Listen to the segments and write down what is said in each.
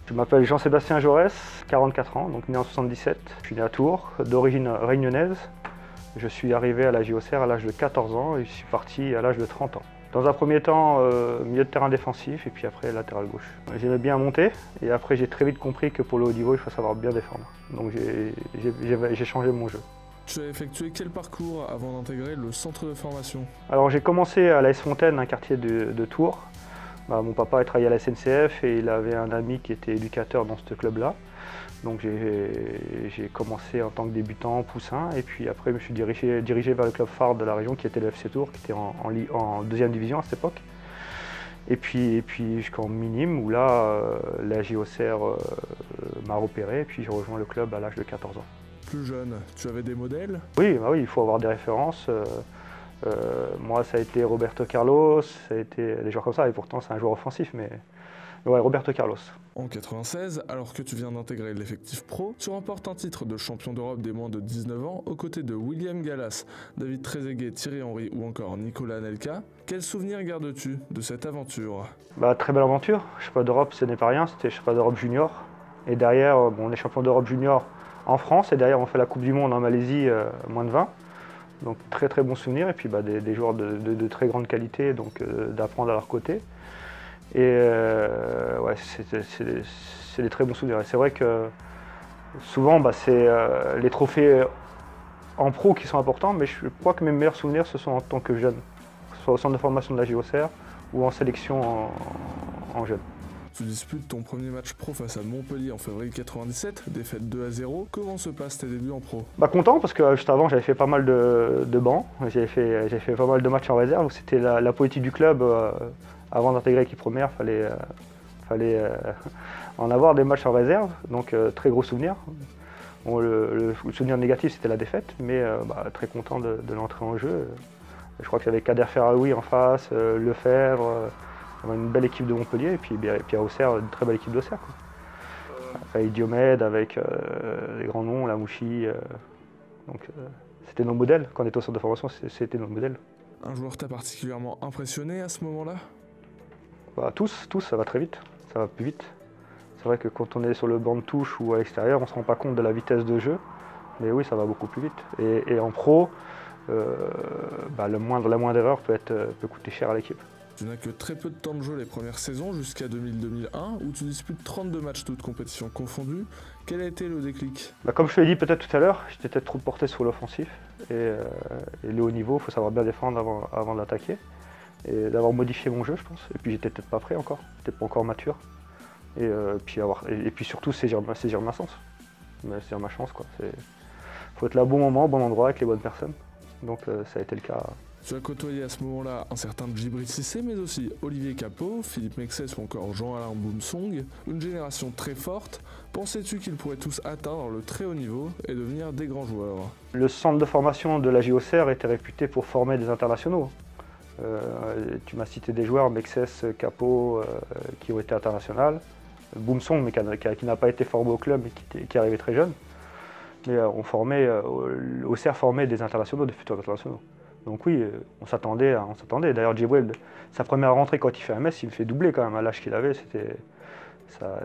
Je m'appelle Jean-Sébastien Jaurès, 44 ans, donc né en 77. Je suis né à Tours, d'origine réunionnaise. Je suis arrivé à la JOCR à l'âge de 14 ans et je suis parti à l'âge de 30 ans. Dans un premier temps, milieu de terrain défensif et puis après latéral gauche. J'aimais bien monter et après j'ai très vite compris que pour le haut niveau, il faut savoir bien défendre. Donc j'ai changé mon jeu. Tu as effectué quel parcours avant d'intégrer le centre de formation? Alors j'ai commencé à l'AS Fontaine, un quartier de Tours. Mon papa travaillait à la SNCF et il avait un ami qui était éducateur dans ce club-là. Donc j'ai commencé en tant que débutant, poussin, et puis après je me suis dirigé vers le club phare de la région qui était le FC Tours, qui était en deuxième division à cette époque. Et puis jusqu'en minime, où là, la JOCR m'a repéré, et puis j'ai rejoint le club à l'âge de 14 ans. Plus jeune, tu avais des modèles? Oui, il faut avoir des références. Moi, ça a été Roberto Carlos, ça a été des joueurs comme ça, et pourtant c'est un joueur offensif, mais ouais, Roberto Carlos. En 96, alors que tu viens d'intégrer l'effectif pro, tu remportes un titre de champion d'Europe des moins de 19 ans aux côtés de William Gallas, David Trezeguet, Thierry Henry ou encore Nicolas Anelka. Quel souvenir gardes-tu de cette aventure? Très belle aventure. Championnat d'Europe, ce n'est pas rien, c'était championnat d'Europe junior. Et derrière, on est champion d'Europe junior en France, et derrière on fait la Coupe du Monde en Malaisie, moins de 20. Donc très très bons souvenirs, et puis des joueurs de très grande qualité, donc d'apprendre à leur côté. Et ouais, c'est des très bons souvenirs. Et c'est vrai que souvent, c'est les trophées en pro qui sont importants, mais je crois que mes meilleurs souvenirs, ce sont en tant que jeune, que ce soit au centre de formation de la JOCR ou en sélection en jeune. Tu disputes ton premier match pro face à Montpellier en février 97, défaite 2-0. Comment se passent tes débuts en pro? Content, parce que juste avant, j'avais fait pas mal de bancs, j'avais fait pas mal de matchs en réserve. C'était la politique du club. Avant d'intégrer l'équipe première, il fallait en avoir des matchs en réserve, donc très gros souvenir. Le souvenir négatif, c'était la défaite, mais très content de l'entrée en jeu. Je crois qu'il y avait Kader Ferraoui en face, Lefebvre, une belle équipe de Montpellier, et puis à Auxerre, une très belle équipe d'Auxerre. Avec Diomède, avec les grands noms, Lamouchi. Donc c'était nos modèles. Quand on était au centre de formation, c'était nos modèles. Un joueur t'a particulièrement impressionné à ce moment-là? Tous, ça va très vite, ça va plus vite. C'est vrai que quand on est sur le banc de touche ou à l'extérieur, on ne se rend pas compte de la vitesse de jeu, mais oui, ça va beaucoup plus vite. Et en pro, la moindre erreur peut coûter cher à l'équipe. Tu n'as que très peu de temps de jeu les premières saisons, jusqu'à 2000-2001, où tu disputes 32 matchs toutes compétitions confondues. Quel a été le déclic? Comme je te l'ai dit peut-être tout à l'heure, j'étais peut-être trop porté sur l'offensif. Et le haut niveau, il faut savoir bien défendre avant d'attaquer. Et d'avoir modifié mon jeu, je pense. Et puis j'étais peut-être pas prêt encore, j'étais pas encore mature. Et puis surtout saisir ma chance. Saisir ma chance, quoi. Faut être là au bon moment, au bon endroit, avec les bonnes personnes. Donc ça a été le cas. Tu as côtoyé à ce moment-là un certain Djibril Cissé, mais aussi Olivier Capot, Philippe Mexès ou encore Jean-Alain Boumsong. Une génération très forte. Pensais-tu qu'ils pourraient tous atteindre le très haut niveau et devenir des grands joueurs? Le centre de formation de la JOCR était réputé pour former des internationaux. Tu m'as cité des joueurs, Mexès, Capot, qui ont été internationaux. Boumsong, mais qui n'a pas été formé au club et qui est arrivé très jeune. Mais Auxerre formait des internationaux, des futurs internationaux. Donc oui, on s'attendait. D'ailleurs, Djibril, sa première rentrée quand il fait un Metz, il me fait doubler quand même. À l'âge qu'il avait,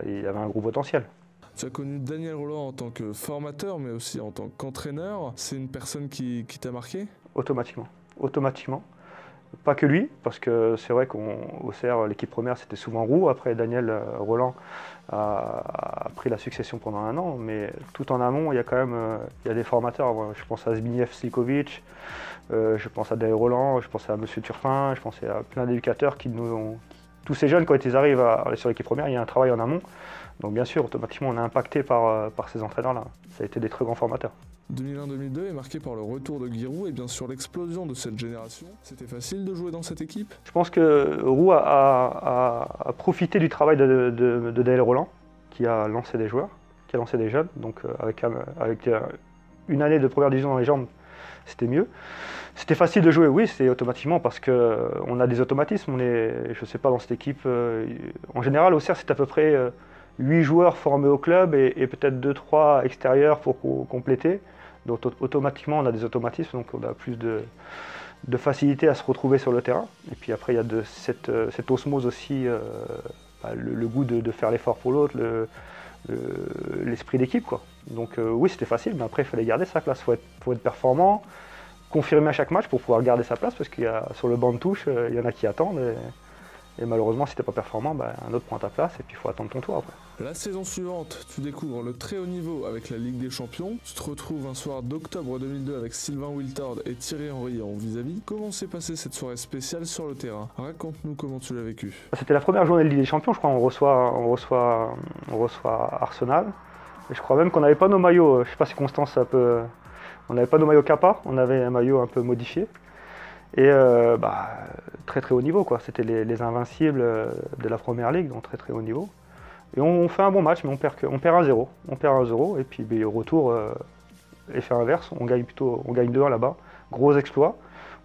il avait un gros potentiel. Tu as connu Daniel Rolland en tant que formateur, mais aussi en tant qu'entraîneur. C'est une personne qui t'a marqué? Automatiquement. Pas que lui, parce que c'est vrai qu'Auxerre, l'équipe première, c'était souvent Roux. Après, Daniel Rolland a pris la succession pendant un an, mais tout en amont, il y a quand même des formateurs. Je pense à Zbigniew Slikovic, je pense à Daniel Rolland, je pense à M. Turpin, je pense à plein d'éducateurs qui nous ont... Tous ces jeunes, quand ils arrivent à aller sur l'équipe première, il y a un travail en amont. Donc bien sûr, automatiquement, on est impacté par ces entraîneurs-là. Ça a été des très grands formateurs. 2001-2002 est marqué par le retour de Giroud et bien sûr l'explosion de cette génération. C'était facile de jouer dans cette équipe? Je pense que Roux a profité du travail de Daniel Rolland, qui a lancé des joueurs, qui a lancé des jeunes. Donc avec une année de première division dans les jambes, c'était mieux. C'était facile de jouer, oui, c'est automatiquement parce qu'on a des automatismes. Je ne sais pas, dans cette équipe, en général, Auxerre, c'est à peu près 8 joueurs formés au club et peut-être 2-3 extérieurs pour compléter. Donc automatiquement, on a des automatismes, donc on a plus de facilité à se retrouver sur le terrain. Et puis après, il y a cette osmose aussi le goût de faire l'effort pour l'autre, l'esprit d'équipe, quoi. Donc oui, c'était facile, mais après il fallait garder sa classe, faut être performant, confirmer à chaque match pour pouvoir garder sa place, parce qu'il y a sur le banc de touche, il y en a qui attendent, et malheureusement si t'es pas performant, un autre prend ta place et puis il faut attendre ton tour après. La saison suivante, tu découvres le très haut niveau avec la Ligue des Champions. Tu te retrouves un soir d'octobre 2002 avec Sylvain Wiltord et Thierry Henry en vis-à-vis. Comment s'est passée cette soirée spéciale sur le terrain? Raconte-nous comment tu l'as vécu. C'était la première journée de Ligue des Champions, je crois, on reçoit Arsenal. Et je crois même qu'on n'avait pas nos maillots, je sais pas si Constance on n'avait pas nos maillots Kappa, on avait un maillot un peu modifié. Et très très haut niveau, quoi. C'était les invincibles de la première ligue, donc très très haut niveau. Et on fait un bon match, mais on perd 1-0. On perd 1-0, et puis au retour, effet inverse, on gagne 2-1 là-bas. Gros exploit.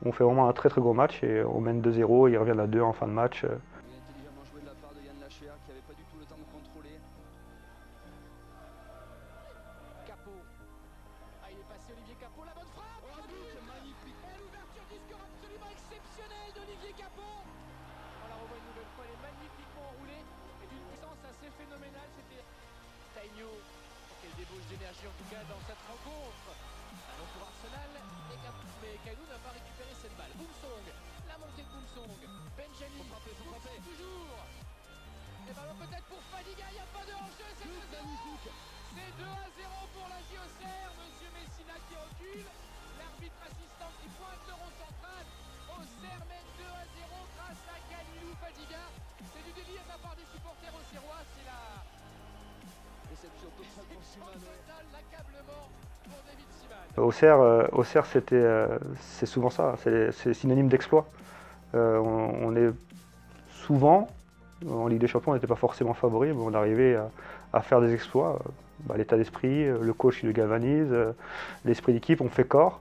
On fait vraiment un très très gros match et on mène 2-0, il revient à 2 en fin de match. Intelligemment joué de la part de Yann Lacher, qui n'avait pas du tout le temps de contrôler. Capot. Ah, il est passé Olivier Capot, la bonne frappe. Oh, but magnifique. Et l'ouverture du score absolument exceptionnelle d'Olivier Capot. On la revoit une nouvelle fois, elle est magnifiquement enroulée et d'une puissance assez phénoménale. C'était Tainio. Quelle débauche d'énergie en tout cas dans cette rencontre. Allons pour Arsenal, mais Kainou n'a pas récupéré cette balle. Boumsong, la montée de Boumsong. Benjamin, toujours. Et ballon peut-être pour Fadiga, il n'y a pas de hors-jeu, c'est 2-0. C'est 2-0 pour la JOCR, Monsieur Messina qui recule. L'arbitre assistant qui pointe le rond central. Auxerre mène 2-0 grâce à Kalilou Fadiga. C'est du délire de la part des supporters auxerrois, c'est la réception totale pour Simane. L'accablement pour David Simane. Auxerre, c'est souvent ça, c'est synonyme d'exploit. On est souvent, en Ligue des Champions, on n'était pas forcément favori, mais on arrivait à faire des exploits. L'état d'esprit, le coach il le galvanise, l'esprit d'équipe, on fait corps.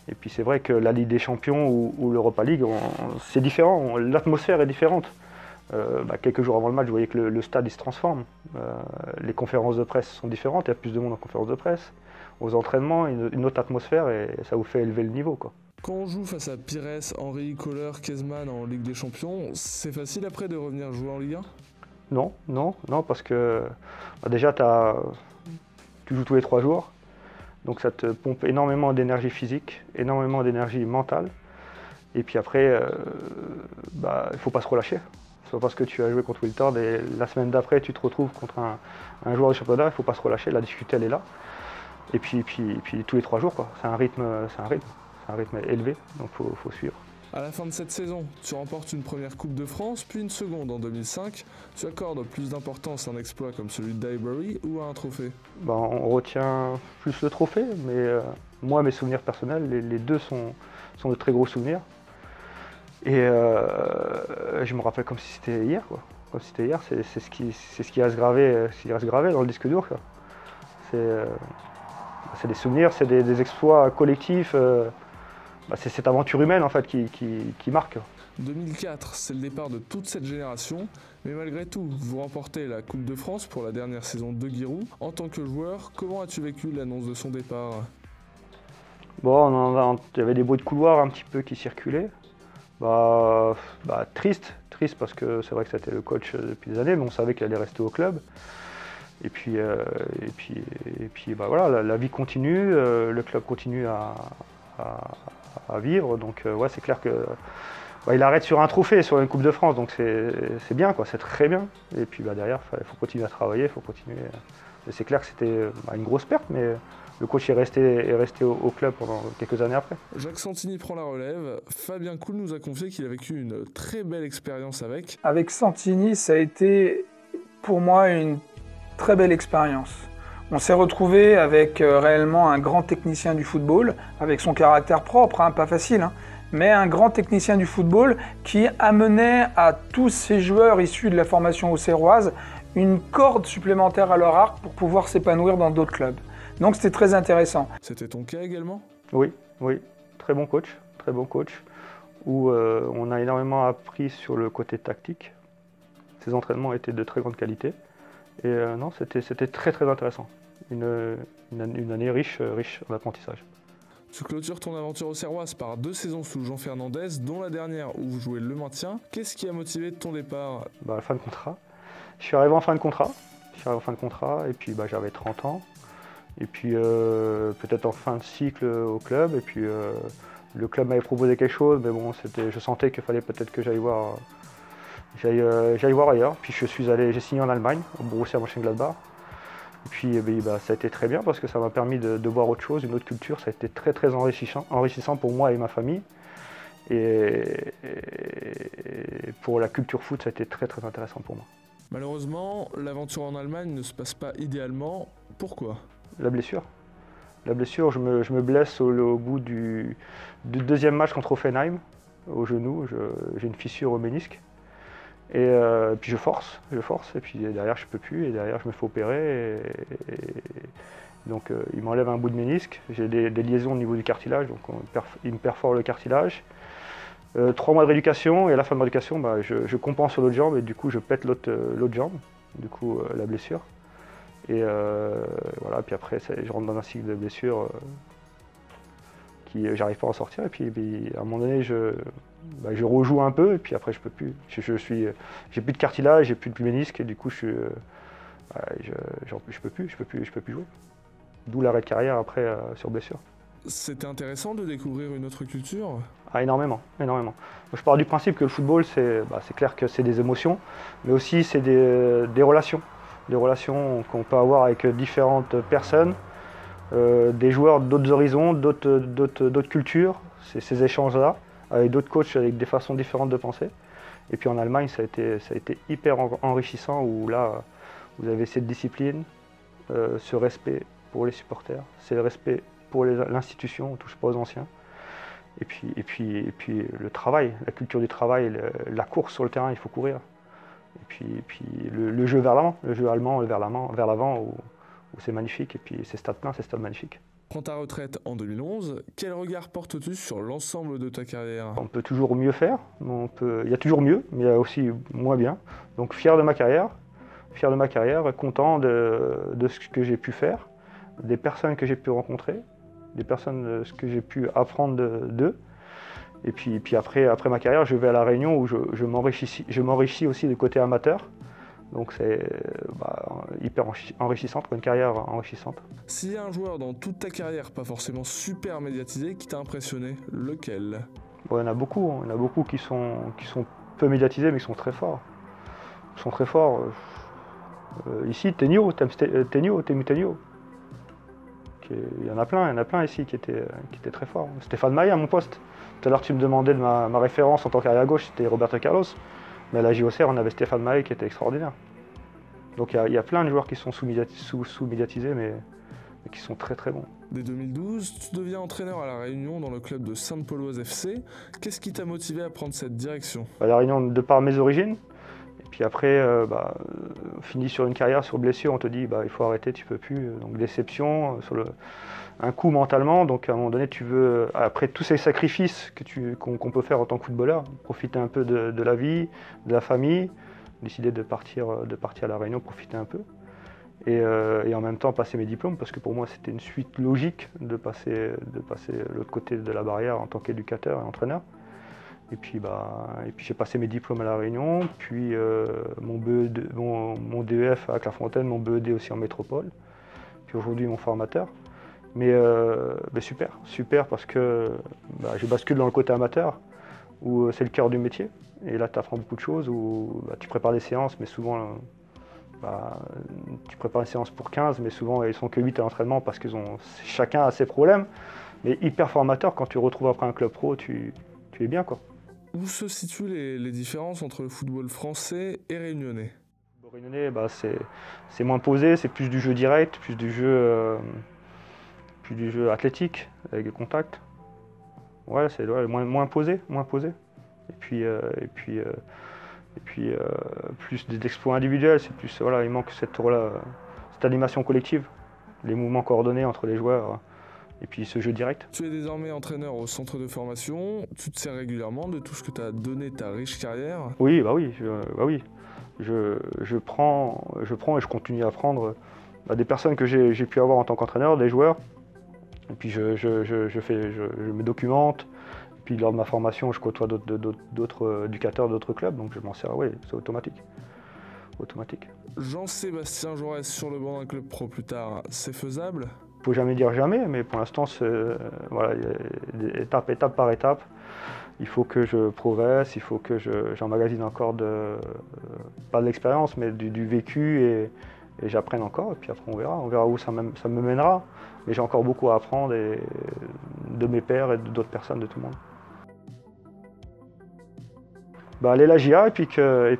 Et puis c'est vrai que la Ligue des Champions ou l'Europa League, c'est différent, l'atmosphère est différente. Quelques jours avant le match, vous voyez que le stade il se transforme. Les conférences de presse sont différentes, il y a plus de monde en conférence de presse. Aux entraînements, une autre atmosphère et ça vous fait élever le niveau, quoi. Quand on joue face à Pires, Henry, Kohler, Kezman en Ligue des Champions, c'est facile après de revenir jouer en Ligue 1? Non, parce que déjà tu joues tous les 3 jours, donc ça te pompe énormément d'énergie physique, énormément d'énergie mentale, et puis après, il ne faut pas se relâcher. C'est pas parce que tu as joué contre Wiltord et la semaine d'après tu te retrouves contre un joueur de championnat, il ne faut pas se relâcher, la difficulté elle est là. Et puis tous les 3 jours, quoi. C'est un rythme élevé, donc faut suivre. À la fin de cette saison, tu remportes une première Coupe de France, puis une seconde en 2005. Tu accordes plus d'importance à un exploit comme celui de d'Highbury ou à un trophée? On retient plus le trophée, mais moi, mes souvenirs personnels, les deux sont de très gros souvenirs. Et je me rappelle comme si c'était hier, quoi. Comme si c'était hier, c'est ce qui reste gravé dans le disque dur, quoi. C'est des souvenirs, c'est des exploits collectifs. C'est cette aventure humaine en fait qui marque. 2004, c'est le départ de toute cette génération, mais malgré tout, vous remportez la Coupe de France pour la dernière saison de Giroud. En tant que joueur, comment as-tu vécu l'annonce de son départ? Il y avait des bruits de couloir un petit peu qui circulaient. Triste parce que c'est vrai que c'était le coach depuis des années, mais on savait qu'il allait rester au club. Et puis voilà, la vie continue, le club continue à vivre, donc c'est clair que il arrête sur un trophée, sur une Coupe de France, donc c'est bien, quoi, c'est très bien. Et puis derrière, il faut continuer à travailler, il faut continuer. Et c'est clair que c'était une grosse perte, mais le coach est resté au club pendant quelques années après. Jacques Santini prend la relève. Fabien Cool nous a confié qu'il a vécu une très belle expérience avec. Avec Santini, ça a été pour moi une très belle expérience. On s'est retrouvé avec réellement un grand technicien du football, avec son caractère propre, pas facile, mais un grand technicien du football qui amenait à tous ces joueurs issus de la formation auxerroise une corde supplémentaire à leur arc pour pouvoir s'épanouir dans d'autres clubs. Donc c'était très intéressant. C'était ton cas également? Oui, très bon coach, où on a énormément appris sur le côté tactique. Ses entraînements étaient de très grande qualité. Et c'était très très intéressant. Une année riche en apprentissage. Tu clôtures ton aventure auxerroise par 2 saisons sous Jean Fernandez, dont la dernière où vous jouez le maintien. Qu'est-ce qui a motivé ton départ? La fin de contrat. Je suis arrivé en fin de contrat. Et puis bah, j'avais 30 ans. Et puis peut-être en fin de cycle au club. Et puis le club m'avait proposé quelque chose, mais bon, je sentais qu'il fallait peut-être que j'aille voir ailleurs. Puis j'ai signé en Allemagne, au Borussia Mönchengladbach. Et puis bah, ça a été très bien parce que ça m'a permis de voir autre chose, une autre culture. Ça a été très très enrichissant pour moi et ma famille. Et pour la culture foot, ça a été très très intéressant pour moi. Malheureusement, l'aventure en Allemagne ne se passe pas idéalement. Pourquoi ? La blessure. Je me blesse au bout du deuxième match contre Hoffenheim, au genou. J'ai une fissure au ménisque. Et puis je force. Et puis derrière, je ne peux plus. Et derrière, je me fais opérer. Donc il m'enlève un bout de ménisque. J'ai des liaisons au niveau du cartilage. Donc il me perfore le cartilage. 3 mois de rééducation. Et à la fin de ma rééducation, bah, je compense sur l'autre jambe. Et du coup, je pète l'autre jambe. Du coup, la blessure. Et voilà, puis après, je rentre dans un cycle de blessures qui j'arrive pas à en sortir. Et puis à un moment donné, je rejoue un peu, et puis après, je peux plus. J'ai plus de cartilage, j'ai plus de ménisque, et du coup, je peux plus jouer. D'où l'arrêt de carrière après sur blessure. C'était intéressant de découvrir une autre culture ? Ah, énormément. Moi, je pars du principe que le football, c'est clair que c'est des émotions, mais aussi c'est des relations. Des relations qu'on peut avoir avec différentes personnes, des joueurs d'autres horizons, d'autres cultures, ces échanges-là, avec d'autres coachs avec des façons différentes de penser. Et puis en Allemagne, ça a été hyper enrichissant, où là, vous avez cette discipline, ce respect pour les supporters, c'est le respect pour l'institution, on ne touche pas aux anciens. Et puis le travail, la culture du travail, la course sur le terrain, il faut courir. Et puis le jeu vers l'avant, le jeu allemand vers l'avant où c'est magnifique. Et puis ces stades pleins, ces stades magnifiques. Prends ta retraite en 2011, quel regard portes-tu sur l'ensemble de ta carrière ? On peut toujours mieux faire, il y a toujours mieux, mais il y a aussi moins bien. Donc fier de ma carrière, content de ce que j'ai pu faire, des personnes que j'ai pu rencontrer, des personnes, ce que j'ai pu apprendre d'eux. Et puis après ma carrière, je vais à La Réunion où je m'enrichis aussi du côté amateur. Donc c'est hyper enrichissante, une carrière enrichissante. S'il y a un joueur dans toute ta carrière, pas forcément super médiatisé, qui t'a impressionné, lequel ? Bon, il y en a beaucoup qui sont peu médiatisés mais qui sont très forts. Ici, Tenio. Il y en a plein ici qui étaient très forts. Stéphane Maille à mon poste. Tout à l'heure, tu me demandais de ma référence en tant qu'arrière gauche, c'était Roberto Carlos. Mais à la JOCR, on avait Stéphane Maille qui était extraordinaire. Donc il y a plein de joueurs qui sont sous-médiatisés, mais qui sont très très bons. Dès 2012, tu deviens entraîneur à La Réunion dans le club de Sainte-Pauloise FC. Qu'est-ce qui t'a motivé à prendre cette direction ? À La Réunion, de par mes origines. Et puis après, fini sur une carrière sur blessure, on te dit il faut arrêter, tu peux plus. Donc déception, un coup mentalement. Donc à un moment donné, tu veux, après tous ces sacrifices qu'on peut faire en tant que footballeur, profiter un peu de la vie, de la famille, décider de partir à La Réunion, profiter un peu. Et en même temps passer mes diplômes, parce que pour moi c'était une suite logique de passer de l'autre côté de la barrière en tant qu'éducateur et entraîneur. Et puis j'ai passé mes diplômes à La Réunion, puis mon DEF à Clairefontaine, mon BED aussi en métropole, puis aujourd'hui mon formateur. Mais super parce que je bascule dans le côté amateur, où c'est le cœur du métier. Et là tu apprends beaucoup de choses, où tu prépares des séances, mais souvent tu prépares une séance pour 15, mais souvent ils sont que 8 à l'entraînement parce que chacun a ses problèmes. Mais hyper formateur, quand tu retrouves après un club pro, tu es bien quoi. Où se situent les différences entre le football français et réunionnais ? Le réunionnais, c'est moins posé, c'est plus du jeu direct, plus du jeu athlétique, avec des contacts. Ouais, c'est moins posé. Et puis plus des exploits individuels, c'est plus, il manque cette animation collective, les mouvements coordonnés entre les joueurs. Et puis ce jeu direct. Tu es désormais entraîneur au centre de formation. Tu te sers régulièrement de tout ce que t'as donné ta riche carrière ? Oui. Je prends et je continue à prendre des personnes que j'ai pu avoir en tant qu'entraîneur, des joueurs. Et puis je me documente. Et puis lors de ma formation, je côtoie d'autres éducateurs d'autres clubs. Donc je m'en sers, c'est automatique. automatique. Jean-Sébastien Jaurès sur le banc d'un club pro plus tard, c'est faisable? Il ne faut jamais dire jamais, mais pour l'instant, voilà, étape par étape. Il faut que je progresse, il faut que j'emmagasine encore pas de l'expérience, mais du vécu et j'apprenne encore. Et puis après, on verra où ça me mènera. Mais j'ai encore beaucoup à apprendre de mes pairs et d'autres personnes, de tout le monde. Aller la GIA et puis que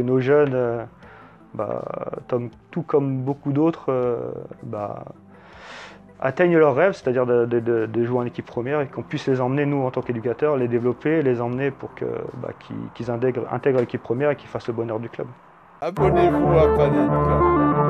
nos jeunes, tout comme beaucoup d'autres, atteignent leurs rêves, c'est-à-dire de jouer en équipe première et qu'on puisse les emmener, nous en tant qu'éducateurs, les développer, les emmener pour qu'ils intègrent l'équipe première et qu'ils fassent le bonheur du club. Abonnez-vous à Panenka.